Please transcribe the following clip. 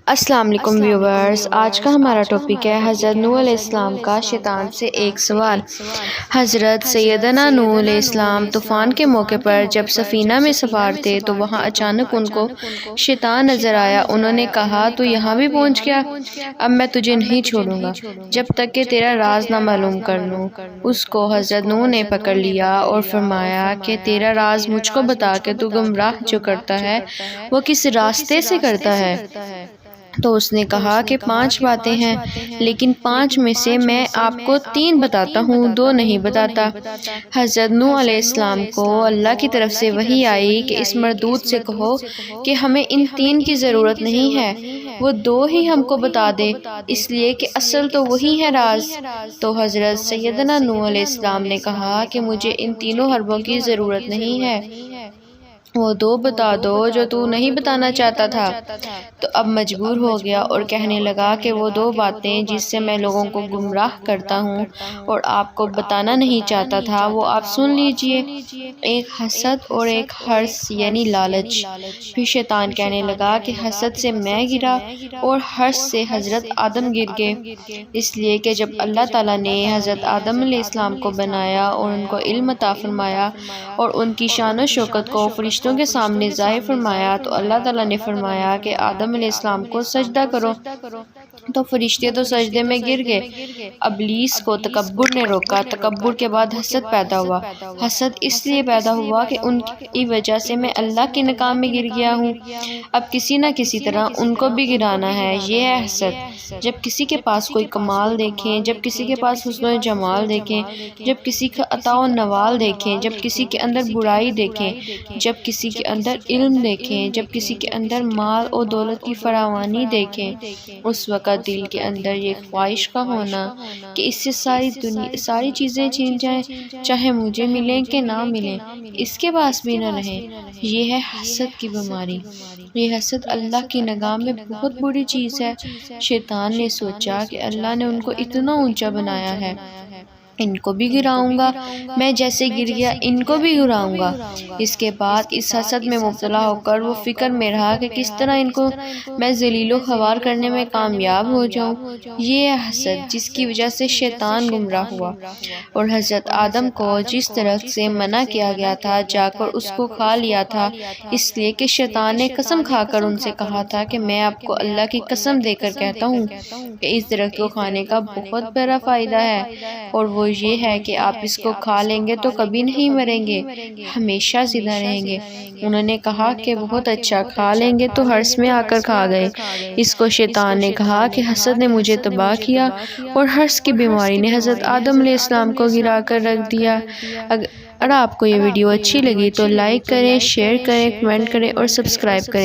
السلام علیکم ویورز، آج کا ہمارا ٹاپک ہے حضرت نوح علیہ السلام کا شیطان سے ایک سوال۔ حضرت سیدنا نوح علیہ السلام طوفان کے موقع پر جب سفینہ میں سوار تھے تو وہاں اچانک ان کو شیطان نظر آیا۔ انہوں نے کہا تو یہاں بھی پہنچ گیا، اب میں تجھے نہیں چھوڑوں گا جب تک کہ تیرا راز نہ معلوم کر لوں۔ اس کو حضرت نوح نے پکڑ لیا اور فرمایا کہ تیرا راز مجھ کو بتا کہ تو گمراہ جو کرتا ہے وہ کس راستے سے کرتا ہے۔ تو اس نے کہا کہ 5 باتیں ہیں، لیکن 5 میں سے میں آپ کو 3 بتاتا ہوں، 2 نہیں بتاتا۔ حضرت نوح علیہ السلام کو اللہ کی طرف سے وحی آئی کہ اس مردود سے کہو کہ ہمیں ان 3 کی ضرورت نہیں ہے، وہ 2 ہی ہم کو بتا دے، اس لیے کہ اصل تو وہی ہے راز۔ تو حضرت سیدنا نوح علیہ السلام نے کہا کہ مجھے ان تینوں حربوں کی ضرورت نہیں ہے، وہ 2 بتا دو جو تو نہیں بتانا چاہتا تھا۔ تو اب مجبور ہو گیا اور کہنے لگا کہ وہ 2 باتیں جس سے میں لوگوں کو گمراہ کرتا ہوں اور آپ کو بتانا نہیں چاہتا تھا وہ آپ سن لیجئے، ایک حسد اور ایک حرص یعنی لالچ۔ پھر شیطان کہنے لگا کہ حسد سے میں گرا اور حرص سے حضرت آدم گر گئے، اس لیے کہ جب اللہ تعالیٰ نے حضرت آدم علیہ السلام کو بنایا اور ان کو علم عطا فرمایا اور ان کی شان و شوکت کو فرشتوں کے سامنے ظاہر فرمایا تو اللہ تعالیٰ نے فرمایا کہ آدم علیہ السلام کو سجدہ کرو، تو فرشتے تو سجدے میں گر گئے۔ ابلیس کو تکبر نے روکا، تکبر کے بعد حسد پیدا ہوا، حسد اس لیے پیدا ہوا کہ ان کی وجہ سے میں اللہ کے نکام میں گر گیا ہوں، اب کسی نہ کسی طرح ان کو بھی گرانا ہے، یہ ہے حسد۔ جب کسی کے پاس کوئی کمال دیکھیں، جب کسی کے پاس حسن و جمال دیکھیں، جب کسی کا عطا و نوال دیکھیں، جب کسی کے اندر برائی دیکھیں، جب کسی کے اندر علم دیکھیں، جب کسی کے اندر مال اور دولت کی فراوانی دیکھیں، اس وقت دل کے اندر یہ خواہش کا ہونا کہ اس سے ساری چیزیں چھین جائیں، چاہے مجھے ملیں کہ نہ ملیں، اس کے پاس بھی نہ رہیں، یہ ہے حسد کی بیماری۔ یہ حسد اللہ کی نگاہ میں بہت بری چیز ہے۔ شیطان نے سوچا کہ اللہ نے ان کو اتنا اونچا بنایا ہے، ان کو بھی گراؤں گا، میں جیسے گر گیا ان کو بھی گراؤں گا۔ اس کے بعد اس حسد میں مبتلا ہو کر وہ فکر میں رہا کہ کس طرح ان کو میں ذلیل و خوار کرنے میں کامیاب ہو جاؤں۔ یہ ہے حسد جس کی وجہ سے شیطان گمراہ ہوا اور حضرت آدم کو جس درخت سے منع کیا گیا تھا جا کر اس کو کھا لیا تھا، اس لیے کہ شیطان نے قسم کھا کر ان سے کہا تھا کہ میں آپ کو اللہ کی قسم دے کر کہتا ہوں کہ اس درخت کو کھانے کا بہت بڑا فائدہ ہے، اور وہ یہ ہے کہ آپ اس کو کھا لیں گے تو کبھی نہیں مریں گے، ہمیشہ زندہ رہیں گے۔ انہوں نے کہا کہ بہت اچھا، کھا لیں گے، تو حرص میں آ کر کھا گئے۔ اس کو شیطان نے کہا کہ حسد نے مجھے تباہ کیا اور حرص کی بیماری نے حضرت آدم علیہ السلام کو گرا کر رکھ دیا۔ اگر آپ کو یہ ویڈیو اچھی لگی تو لائک کریں، شیئر کریں، کمنٹ کریں اور سبسکرائب کریں۔